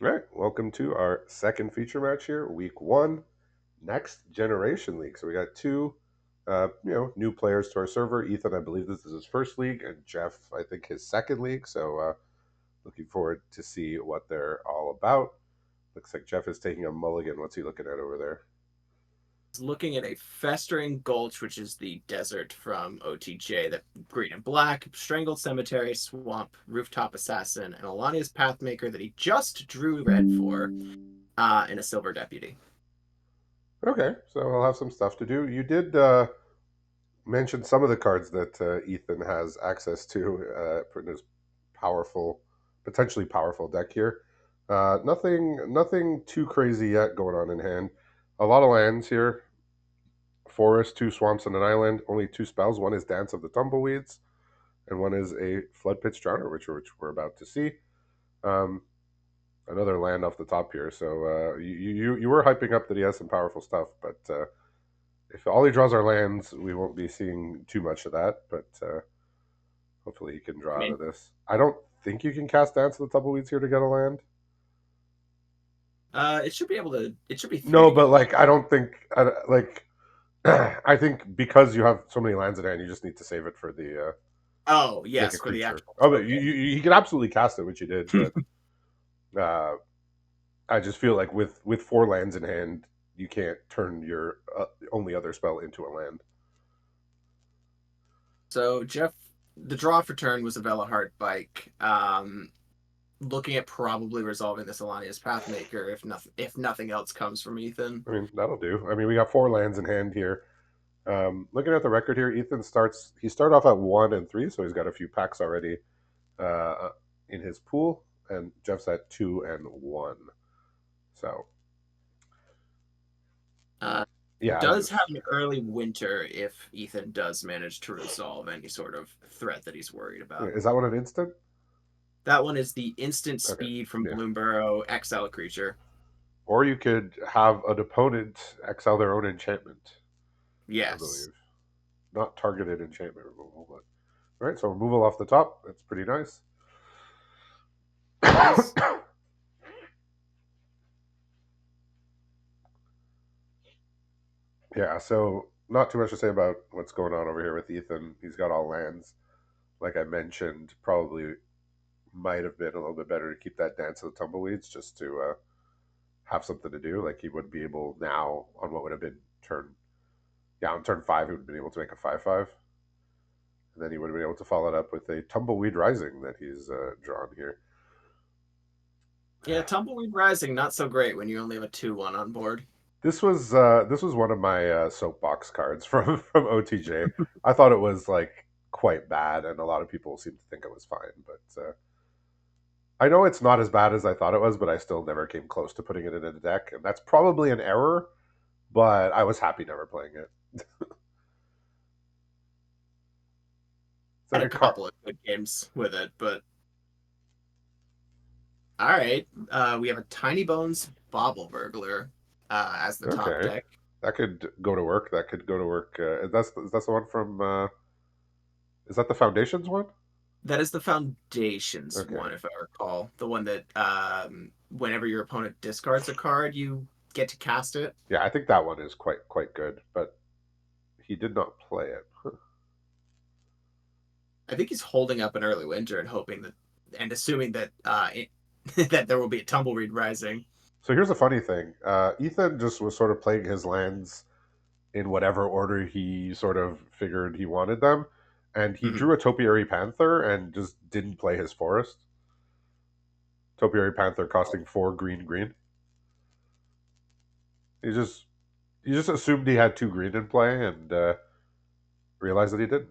All right, welcome to our second feature match here, week one, next generation league. So we got two, new players to our server. Ethan, I believe this is his first league, and Jeff, I think his second league. So looking forward to see what they're all about. Looks like Jeff is taking a mulligan. What's he looking at over there? Looking at a festering gulch, which is the desert from OTJ, that green and black, strangled cemetery, swamp, rooftop assassin, and Alania's pathmaker that he just drew red for, and a silver deputy. Okay, so I'll have some stuff to do. You did mention some of the cards that Ethan has access to in his powerful, potentially powerful deck here. Nothing too crazy yet going on in hand. A lot of lands here: forest, two swamps, and an island. Only two spells. One is Dance of the Tumbleweeds, and one is a Flood Pitch Drowner, which we're about to see. Um, Another land off the top here. So you were hyping up that he has some powerful stuff, but if all he draws are lands, we won't be seeing too much of that. But hopefully he can I draw out mean, of this. I don't think you can cast Dance of the Tumbleweeds here to get a land. it should be able to. It should be three No, to get but a land. like I don't think like I think because you have so many lands in hand, you just need to save it for the Oh make a yes, for the creature. actual Oh, but token. you can absolutely cast it, which you did. But uh, I just feel like with four lands in hand, you can't turn your only other spell into a land. So Jeff, the draw for turn was a Velahart bike. Looking at probably resolving this Alania's pathmaker if nothing else comes from Ethan. I mean, that'll do. I mean, we got four lands in hand here. Looking at the record here, Ethan starts. He started off at 1 and 3, so he's got a few packs already uh, in his pool, and Jeff's at 2 and 1. So Uh, yeah, does have an early winter if Ethan does manage to resolve any sort of threat that he's worried about. is that one an instant? That one is the instant Okay, speed from yeah. Bloomburrow, exile a creature. Or you could have an opponent exile their own enchantment. I Yes. believe not targeted enchantment removal, but all right. So removal off the top. That's pretty nice. It is. Yeah, so not too much to say about what's going on over here with Ethan. He's got all lands. Like I mentioned, probably might have been a little bit better to keep that Dance of the Tumbleweeds just to have something to do. Like he would be able now on what would have been turn, yeah, on turn 5, he would have been able to make a 5/5. And then he would have been able to follow it up with a Tumbleweed Rising that he's drawn here. Yeah, Tumbleweed Rising, not so great when you only have a 2/1 on board. This was one of my soapbox cards from OTJ. I thought it was like quite bad, and a lot of people seem to think it was fine. But I know it's not as bad as I thought it was, but I still never came close to putting it in a deck, and that's probably an error. But I was happy never playing it. It's like Had a a card. couple of good games with it, but all right. We have a Tiny Bones Bobble Burglar as the top Okay, deck. that could go to work. That could go to work. That's the one from. Is that the Foundations one? That is the Foundations Okay. one, if I recall. The one that whenever your opponent discards a card, you get to cast it. Yeah, I think that one is quite good, but he did not play it. I think he's holding up an early winter and hoping that, and assuming that that there will be a Tumbleweed Rising. So here's a funny thing. Ethan just was sort of playing his lands in whatever order he sort of figured he wanted them, and he Mhm. drew a Topiary Panther and just didn't play his forest. Topiary Panther costing 4 green. He just he just assumed he had 2 green in play and realized that he didn't.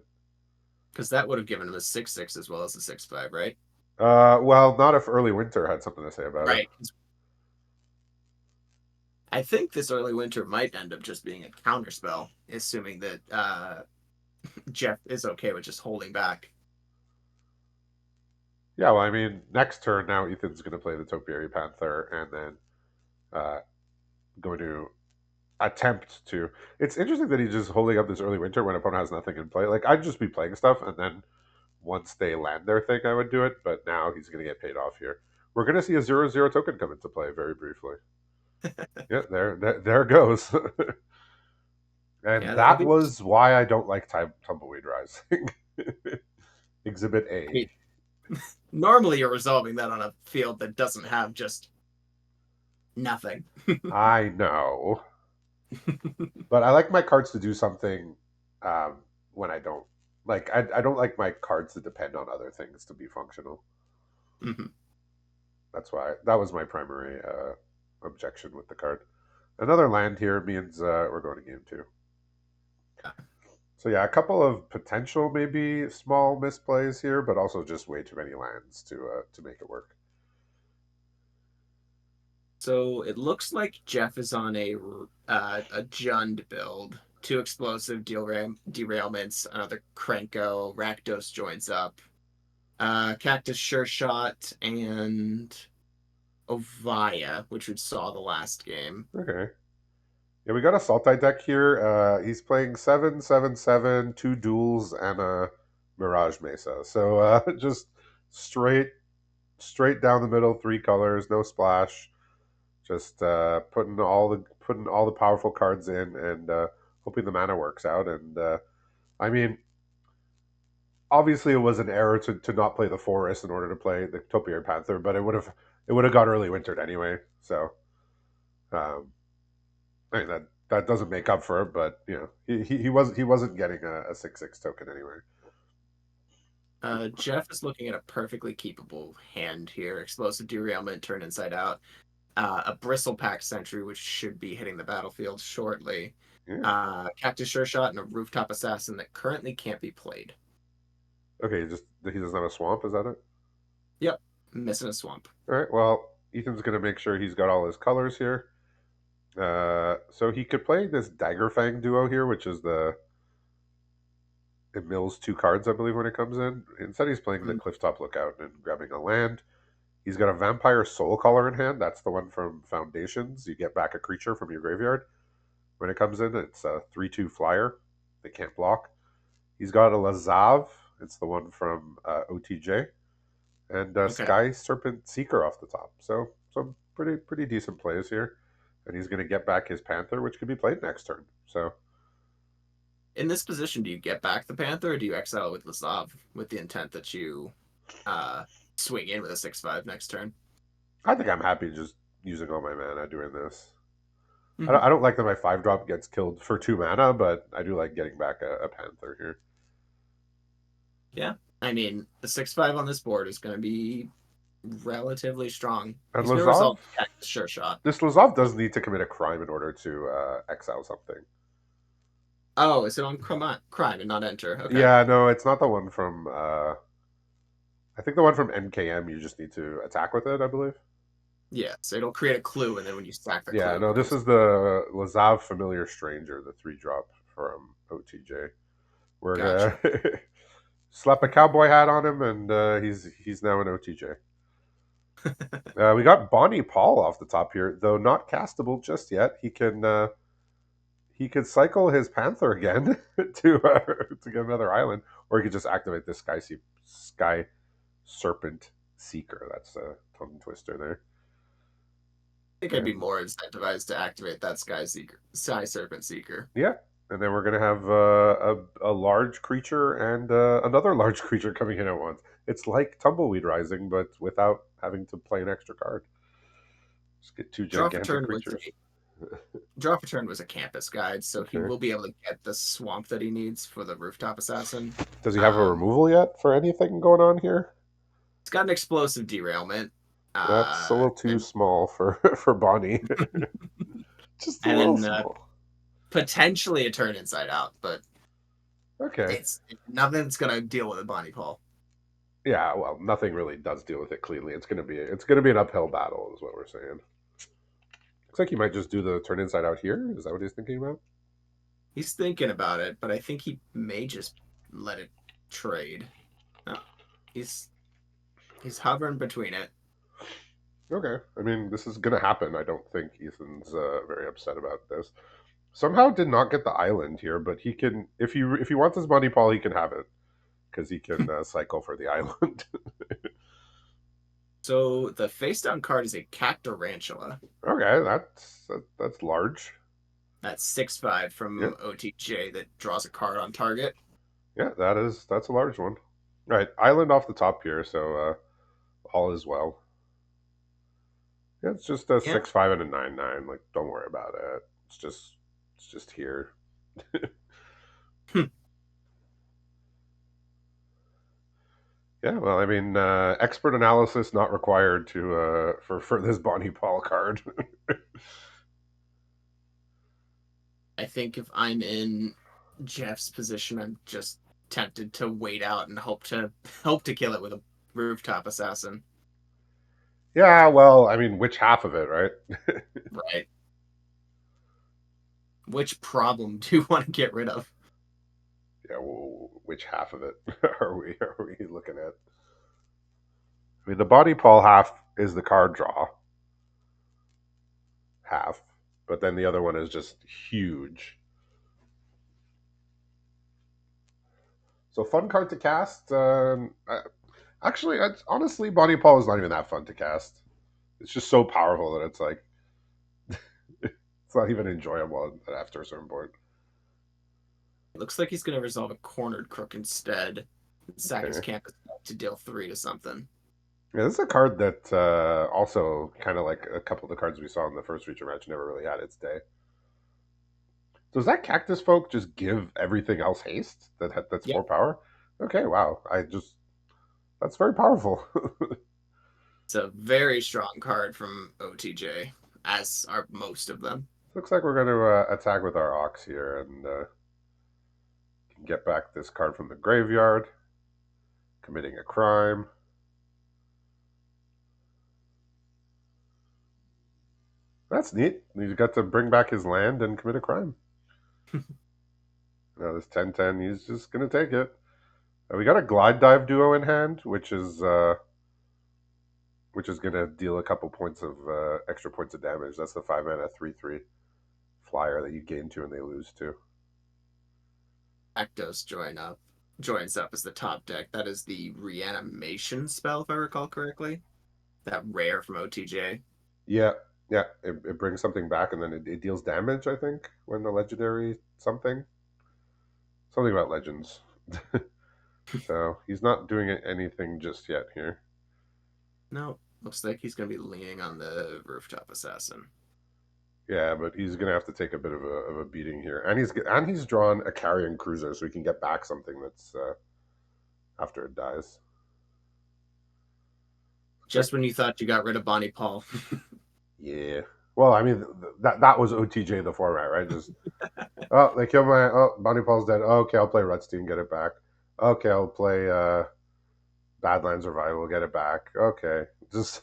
Because that would have given him a 6/6 as well as a 6/5, right? Well, not if Early Winter had something to say about it. Right. I think this early winter might end up just being a counterspell, assuming that Jeff is okay with just holding back. Yeah, well, I mean, next turn now Ethan's going to play the Topiary Panther and then uh, going to attempt to. It's interesting that he's just holding up this early winter when opponent has nothing in play. Like I'd just be playing stuff, and then once they land their thing, I would do it. But now he's going to get paid off here. we're going to see a 0/0 token come into play very briefly. Yeah, there it goes. And Yeah, that'll that be. was why I don't like Tumbleweed Rising. Exhibit I A. mean, normally you're resolving that on a field that doesn't have just nothing. I know. But I like my cards to do something when I don't. Like, I don't like my cards to depend on other things to be functional. Mhm. That's why that was my primary objection with the card. Another land here means we're going to game two. So yeah, a couple of potential maybe small misplays here, but also just way too many lands to make it work. So it looks like Jeff is on a Jund build. Two explosive derailments, another Krenko, Rakdos joins up, Cactus Sure Shot, and Ovaya, which we saw the last game. Okay. Yeah, we got a Sultai deck here. He's playing 7/7/7, two duels, and a Mirage Mesa. So just straight straight down the middle, three colors, no splash. Just putting all the powerful cards in and hoping the mana works out. And I mean, obviously, it was an error to not play the Forest in order to play the Topiary Panther, but it would have got early wintered anyway. So um, I mean that doesn't make up for it, but you know he wasn't getting a 6/6 token anyway. Jeff is looking at a perfectly keepable hand here. Explosive derailment, turn inside out. A Bristlepack Sentry, which should be hitting the battlefield shortly. Yeah. Cactus Sure Shot, and a Rooftop Assassin that currently can't be played. Okay, just he doesn't have a swamp. Is that it? Yep, missing a swamp. All right. Well, Ethan's gonna make sure he's got all his colors here. So he could play this Daggerfang duo here, which is the it mills two cards, I believe, when it comes in. Instead, he's playing the Mm, Clifftop Lookout and grabbing a land. He's got a Vampire Soul Caller in hand. That's the one from Foundations. You get back a creature from your graveyard. When it comes in, it's a 3/2 flyer. They can't block. He's got a Lazav. It's the one from OTJ. And okay. Sky Serpent Seeker off the top. So some pretty decent plays here. And he's going to get back his Panther, which could be played next turn. So In this position, do you get back the Panther, or do you exile with Lazav with the intent that you uh, swing in with a 6/5 next turn? I think I'm happy just using all my mana doing this. Mm-hmm. I don't like that my 5 drop gets killed for 2 mana, but I do like getting back a Panther here. Yeah, I mean the 6/5 on this board is going to be relatively strong. And He's going to resolve Lazav, Cactus Sure Shot. this Lazav does need to commit a crime in order to exile something. Oh, is it on crime and not enter? Okay. Yeah, no, it's not the one from. I think the one from NKM. You just need to attack with it, I believe. Yeah, so it'll create a clue, and then when you stack the Yeah, clue, it no, this becomes. is the Lazav Familiar Stranger, the 3 drop from OTJ. We're Gotcha. slap a cowboy hat on him, and he's now an OTJ. We got Bonnie Paul off the top here, though not castable just yet. He could cycle his Panther again to get another island, or he could just activate this Sky Serpent Seeker. That's a tongue twister there. I think I'd be And more incentivized to activate that Sky Serpent Seeker. yeah, and then we're gonna have a large creature and another large creature coming in at once. It's like Tumbleweed Rising, but without having to play an extra card. Just get two Draw for gigantic turn was creatures. a Draw for turn was a campus guide, so he Okay. will be able to get the swamp that he needs for the Rooftop Assassin. Does he have a Um, removal yet for anything going on here? it's got an explosive derailment, That's a little too and small for for Bonnie. Just a little and then small. potentially a turn inside out, but Okay. it's nothing that's gonna deal with a Bonnie Paul. Yeah, well, nothing really does deal with it cleanly. It's gonna be an uphill battle, is what we're saying. Looks like he might just do the turn inside out here. Is that what he's thinking about? He's thinking about it, but I think he may just let it trade. No, he's he's hovering between it. Okay. I mean, this is gonna happen. I don't think Ethan's very upset about this. Somehow did not get the island here, but he can if he wants his money, Paul, he can have it because he can cycle for the island. So the face down card is a Cactarantula. Okay, that's large. That's 6/5 Yeah, from OTJ that draws a card on target. yeah, that's a large one. Right, island off the top here, so all is well. Yeah, it's just a Yeah. 6/5 and a 9/9. Like, don't worry about it. It's just here. Yeah, well, I mean, expert analysis not required to for this Bonnie Paul card. I think if I'm in Jeff's position, I'm just tempted to wait out and hope to kill it with a rooftop assassin. Yeah, well, I mean, which half of it, right? Right. Which problem do you want to get rid of? Yeah, well, which half of it are we looking at? I mean, the Bonnie Paul half is the card draw half, but then the other one is just huge. So fun card to cast. Actually, honestly, Bonnie Paul is not even that fun to cast. It's just so powerful that it's like it's not even enjoyable after a certain point. It looks like he's going to resolve a cornered crook instead. Sack his Okay. campus to deal 3 to something. Yeah, this is a card that also kind of like a couple of the cards we saw in the first feature match never really had its day. Does that Cactus Folk just give everything else haste? That's Yep. 4 power. Okay, wow. I just that's very powerful. It's a very strong card from OTJ, as are most of them. Looks like we're going to attack with our Ox here and get back this card from the graveyard, committing a crime. That's neat. He's got to bring back his land and commit a crime. Now this 10/10, he's just going to take it. We got a Glide Dive duo in hand, which is going to deal a couple points of extra points of damage. That's the 5 mana 3/3 flyer that you gain 2 and they lose 2. Actos joins up as the top deck. That is the reanimation spell, if I recall correctly. That rare from OTJ. Yeah, yeah. It brings something back and then it deals damage. I think when the legendary something about legends. So he's not doing anything just yet here. No, looks like he's going to be leaning on the rooftop assassin. Yeah, but he's gonna have to take a bit of a beating here, and he's drawn a carrion cruiser, so he can get back something that's after it dies. Okay. Just when you thought you got rid of Bonnie Paul. Yeah. Well, I mean that was OTJ the format, right? Just oh they killed my Bonnie Paul's dead. Oh, okay, I'll play Rutstein, get it back. Okay, I'll play Badlands Revival, get it back. Okay, just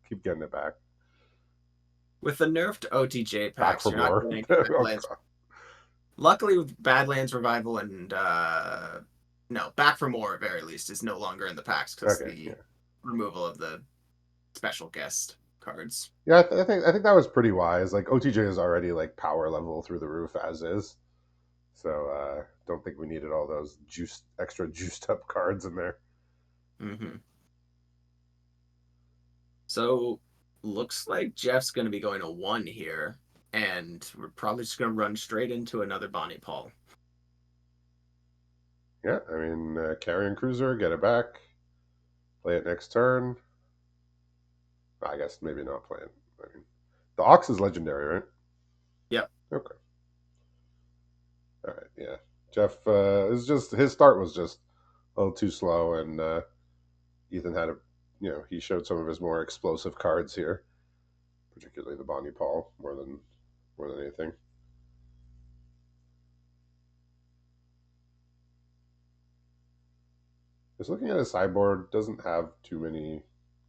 keep getting it back. With the nerfed OTJ Back packs, for you're not more. getting Oh, Badlands. Luckily, with Badlands Revival and no, Back for More at very least is no longer in the packs because okay, the yeah, removal of the special guest cards. yeah. I think that was pretty wise. Like OTJ is already like power level through the roof as is, so don't think we needed all those extra juiced up cards in there. Mm-hmm. So looks like Jeff's going to be going to 1 here, and we're probably just going to run straight into another Bonnie Paul. Yeah, I mean Carrion Cruiser, get it back, play it next turn. I guess maybe not play it. I mean, the Ox is legendary, right? Yep. Okay. All right. Yeah. Jeff is just his start was just a little too slow, and Ethan had he showed some of his more explosive cards here, particularly the Bonnie Paul more than anything. Just looking at his sideboard, doesn't have too many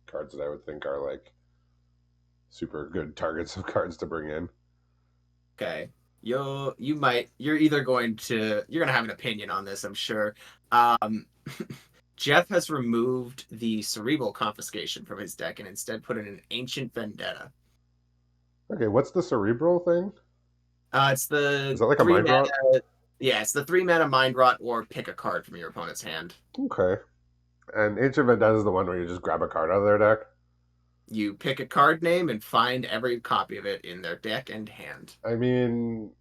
cards that I would think are like super good targets of cards to bring in. Okay. You're either you're gonna have an opinion on this, I'm sure. Um Jeff has removed the cerebral confiscation from his deck and instead put in an ancient vendetta. Okay, what's the cerebral thing? It's Is the that like a three mind mana. rot? Yeah, it's the 3 mana mind rot or pick a card from your opponent's hand. Okay. And Ancient Vendetta is the one where you just grab a card out of their deck. You pick a card name and find every copy of it in their deck and hand. I mean,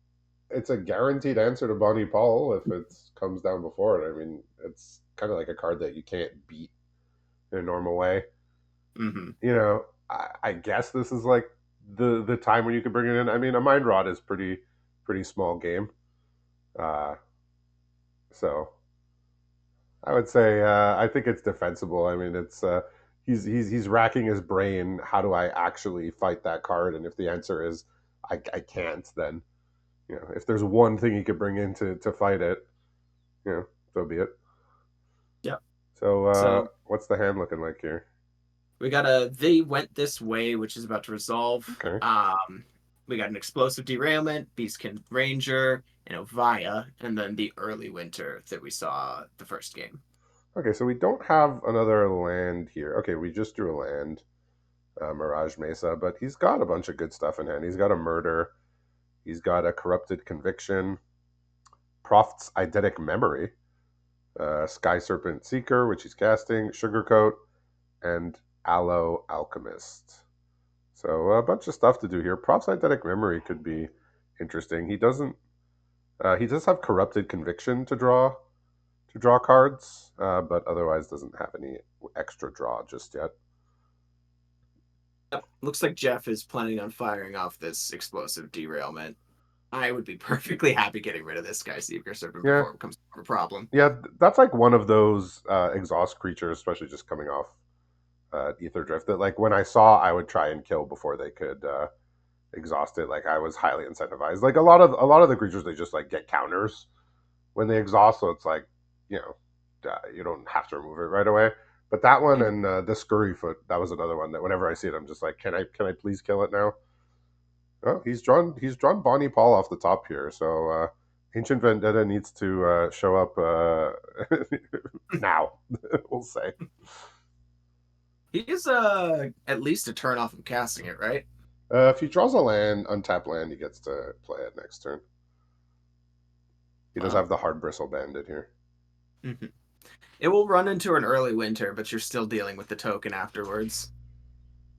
it's a guaranteed answer to Bonnie Paul if it comes down before it. I mean, it's kind of like a card that you can't beat in a normal way. Hmm. I guess this is like the time when you can bring it in. I mean, a mind rod is pretty small game, uh, so I would say I think it's defensible. I mean, it's he's racking his brain. How do I actually fight that card? And if the answer is I can't, then if there's one thing he could bring in to fight it, so be it. Yep. So So what's the hand looking like here? we got a They Went This Way, which is about to resolve. Okay. We got an Explosive Derailment, Beastkin Ranger, and Ovia, and then the Early Winter that we saw the first game. Okay, so we don't have another land here. Okay, we just drew a land, Mirage Mesa, but he's got a bunch of good stuff in hand. He's got a murder. He's got a corrupted conviction, Proft's eidetic memory, Sky Serpent Seeker, which he's casting, Sugarcoat, and Aloe Alchemist. So a bunch of stuff to do here. Proft's eidetic memory could be interesting. He doesn't. He does have corrupted conviction to draw cards, but otherwise doesn't have any extra draw just yet. Yep. Looks like Jeff is planning on firing off this Explosive Derailment. I would be perfectly happy getting rid of this Sky Seeker Serpent Yeah, before it becomes a problem. yeah, that's like one of those exhaust creatures, especially just coming off Ether Drift. That like when I saw, I would try and kill before they could exhaust it. Like I was highly incentivized. Like a lot of the creatures, they just like get counters when they exhaust, so it's like you you don't have to remove it right away. But that one Mhm. and the Scurryfoot, that was another one that whenever I see it, I'm just like, can I please kill it now? Oh, he's drawn Bonnie Paul off the top here, so Ancient Vendetta needs to show up now. We'll say. He is at least a turn off of casting it, right? If he draws a land, untapped land, he gets to play it next turn. He does Wow. have the Hard Bristle Bandit here. Hmm. It will run into an early winter, but you're still dealing with the token afterwards.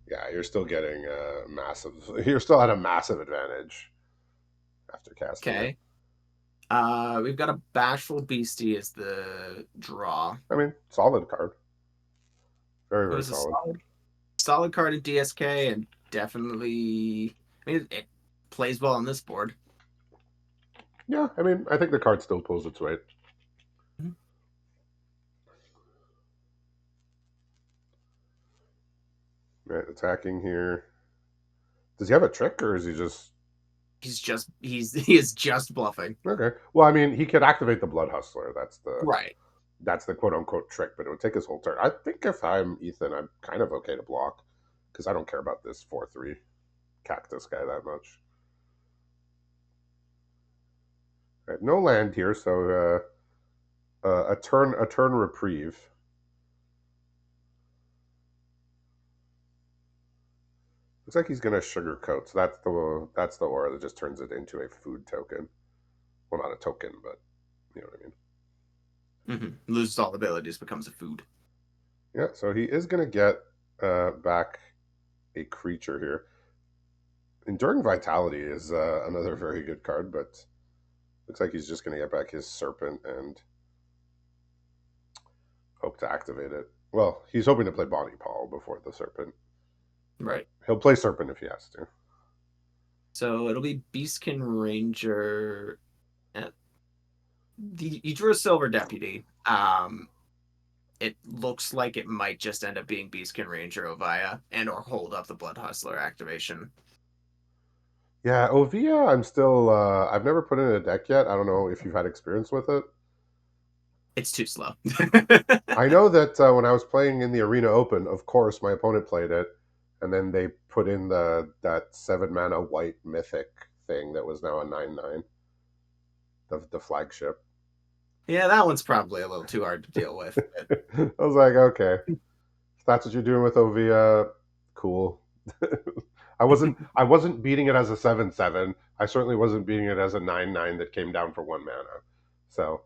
Yeah, you're still getting a massive. You're still at a massive advantage after casting it. Okay. We've got a Bashful Beastie as the draw. I mean, solid card. Very, It very was a solid. solid card in DSK, and definitely, I mean, it plays well on this board. Yeah, I mean, I think the card still pulls its weight. Mhm. Right, attacking here. Does he have a trick, or is he just He is just bluffing. okay? Well, I mean, he could activate the Blood Hustler. Right. That's the quote unquote trick, but it would take his whole turn. I think if I'm Ethan, I'm kind of okay to block because I don't care about this 4/3 cactus guy that much. Right, no land here, so a turn reprieve. Looks like he's gonna sugarcoat. So that's the aura that just turns it into a food token. Well, not a token, but you know what I mean. Loses all abilities, becomes a food. Yeah. So he is gonna get back a creature here. Enduring Vitality is another very good card, but looks like he's just gonna get back his Serpent and hope to activate it. Well, he's hoping to play Bonnie Paul before the Serpent, but Right. he'll play Serpent if he has to. So it'll be Beastkin Ranger. You drew a Silver Deputy. It looks like it might just end up being Beastkin Ranger Ovia and or hold up the Blood Hustler activation. Yeah, Ovia, I'm still. I've never put in a deck yet. I don't know if you've had experience with it. It's too slow. I know that when I was playing in the Arena Open, of course, my opponent played it, and then they put in that 7 mana white mythic thing that was now a 9/9, the flagship. Yeah, that one's probably a little too hard to deal with. But I was like, okay, if that's what you're doing with Ovia, cool. I wasn't beating it as a 7/7. I certainly wasn't beating it as a 9/9 that came down for 1 mana. So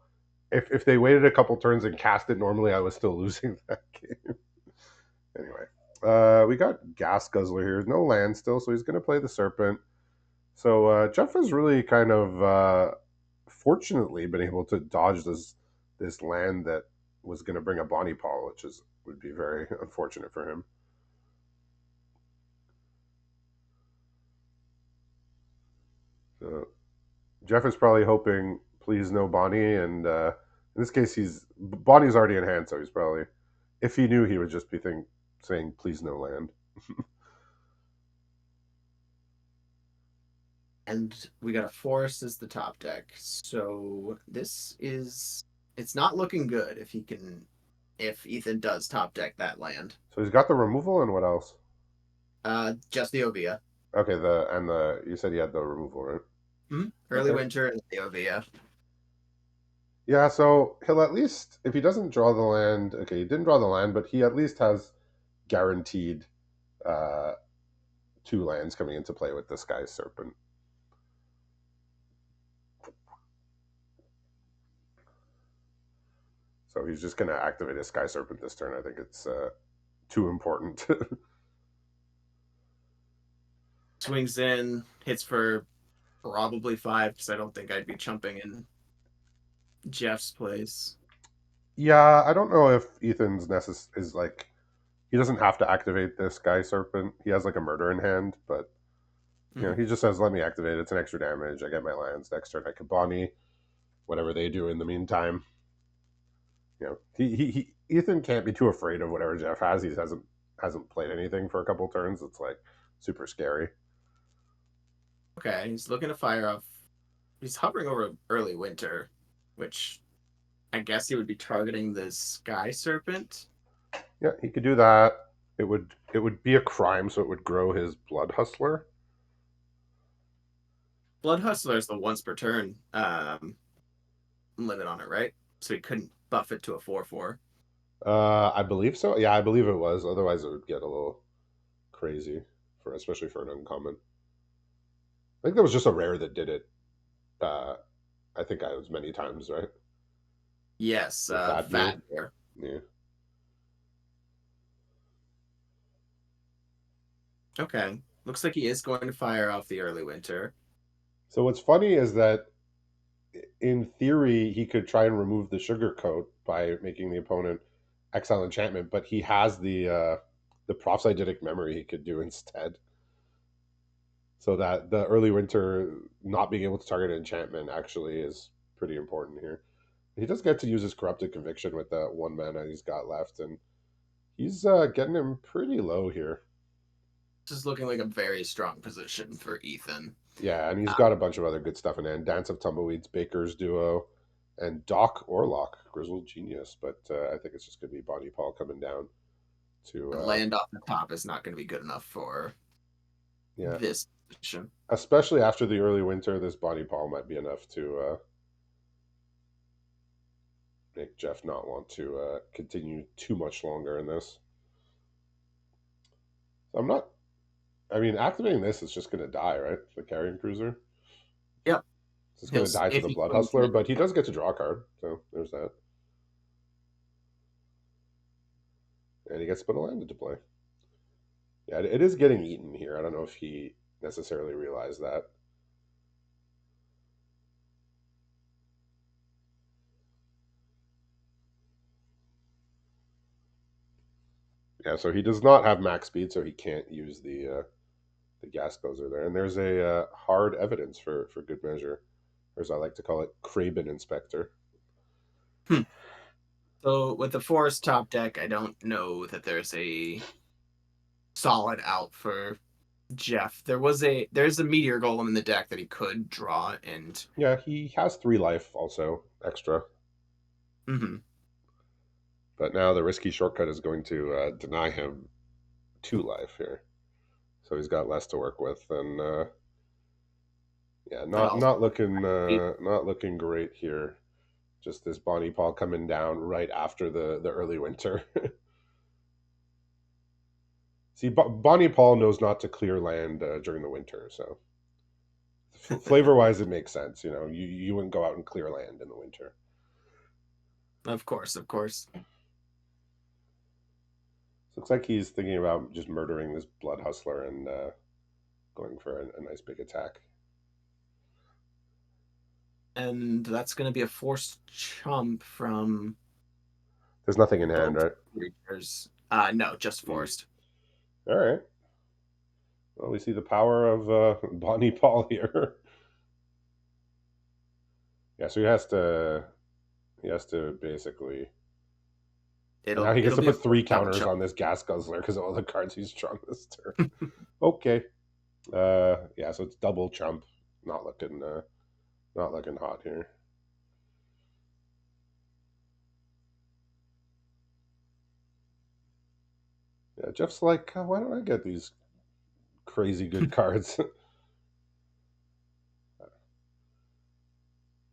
if they waited a couple turns and cast it normally, I was still losing that game. Anyway. We got Gas Guzzler here. No land still, so he's going to play the Serpent. So Jeff has really kind of fortunately been able to dodge this land that was going to bring a Bonnie Paul, which is would be very unfortunate for him. So Jeff is probably hoping, please no Bonnie, and in this case, he's Bonnie's already in hand, so he's probably, if he knew, he would just be saying please no land. And we got a forest as the top deck. So it's not looking good if Ethan does top deck that land. So he's got the removal, and what else? Just the Ovia. Okay, the you said he had the removal, right? Early Okay. winter and the Ovia. Yeah, so he'll at least, if he doesn't draw the land, okay, he didn't draw the land, but he at least has guaranteed uh, two lands coming into play with the Sky Serpent. So he's just going to activate his Sky Serpent this turn. I think it's too important. Swings in, hits for probably 5 because I don't think I'd be chumping in Jeff's place. Yeah, I don't know if Ethan's is like, he doesn't have to activate this Sky Serpent. He has like a murder in hand, but Mm-hmm. he just says, "Let me activate it. It's an extra damage. I get my lands next turn. I can Bonnie whatever they do in the meantime." Ethan can't be too afraid of whatever Jeff has. He hasn't played anything for a couple turns. It's like super scary. Okay, he's looking to fire off. He's hovering over early winter, which I guess he would be targeting the Sky Serpent. Yeah, he could do that. It would be a crime, so it would grow his Blood Hustler. Blood Hustler is the once per turn limit on it, right? So he couldn't buff it to a 4/4. I believe so. Yeah, I believe it was. Otherwise, it would get a little crazy for especially for an uncommon. I think there was just a rare that did it. Uh, I think I was many times right Yes, with that view. Fat Bear. Yeah. Okay. Looks like he is going to fire off the early winter. So what's funny is that in theory, he could try and remove the sugar coat by making the opponent exile enchantment, but he has the prophesitic memory he could do instead. So that the early winter not being able to target an enchantment actually is pretty important here. He does get to use his corrupted conviction with that one mana he's got left, and he's getting him pretty low here. This is looking like a very strong position for Ethan. Yeah, and he's Uh, got a bunch of other good stuff in there. Dance of Tumbleweeds, Baker's Duo, and Doc Orlock, Grizzled Genius. But I think it's just going to be Bonnie Paul coming down to, land off the top is not going to be good enough for yeah, this position. especially after the early winter, this Bonnie Paul might be enough to make Jeff not want to continue too much longer in this. So I'm not, I mean, activating this is just going to die, right? The Carrion Cruiser. Yep. It's just going to die to If the he Blood swings Hustler, in, but he does get to draw a card. So there's that. And he gets to put a land into play. Yeah, it is getting eaten here. I don't know if he necessarily realized that. Yeah, so he does not have max speed, so he can't use the gas guzzler there. And there's a hard evidence for good measure, or as I like to call it, Craben Inspector. hmm. So with the forest top deck, I don't know that there's a solid out for Jeff. There's a meteor golem in the deck that he could draw and Yeah, he has 3 life also extra, mhm. but now the risky shortcut is going to deny him 2 life here, so he's got less to work with. And yeah, That not also not looking not looking great here. Just this Bonnie Paul coming down right after the early winter. See, Bonnie Paul knows not to clear land during the winter, so flavor wise, it makes sense. You wouldn't go out and clear land in the winter. of course, of course. Looks like he's thinking about just murdering this blood hustler and going for a nice big attack. And that's going to be a forced chump from There's nothing in hand, both right? creatures. No, just Mm. forced. All right. Well, we see the power of Bonnie Paul here. Yeah, so he has to basically, and now he gets It'll to be a put three forced double counters chump. on this gas guzzler because of all the cards he's drawn this turn. Okay. Yeah, so it's double chump. Not looking not looking hot here. Yeah, Jeff's like, why don't I get these crazy good cards?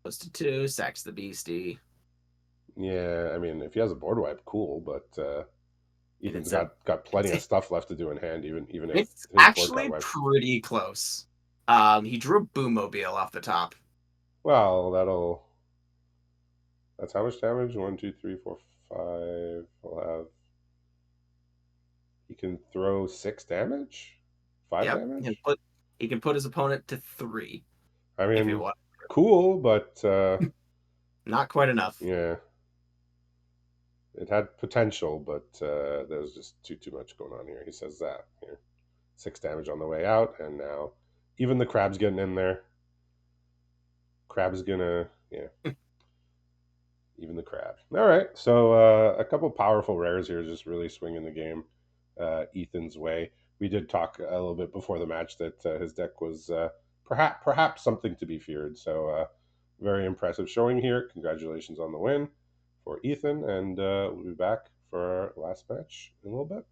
Goes to two, sacks the beastie, Yeah, I mean, if he has a board wipe, cool, but and Ethan's got plenty of stuff left to do in hand, even if it's his board got actually wiped. pretty close. He drew a Boommobile off the top. Well, that's how much damage? One, two, three, four, five. We'll have he can throw 6 damage, five Yep, damage. he can put his opponent to three I if he mean, wants. cool, but Not quite enough. yeah, it had potential, but there's just too much going on here. He says that here, 6 damage on the way out, and now even the crab's getting in there. Crab is gonna, yeah, even the crab. All right, so a couple powerful rares here, just really swinging the game Ethan's way. We did talk a little bit before the match that his deck was perhaps something to be feared. So very impressive showing here. Congratulations on the win for Ethan, and we'll be back for our last match in a little bit.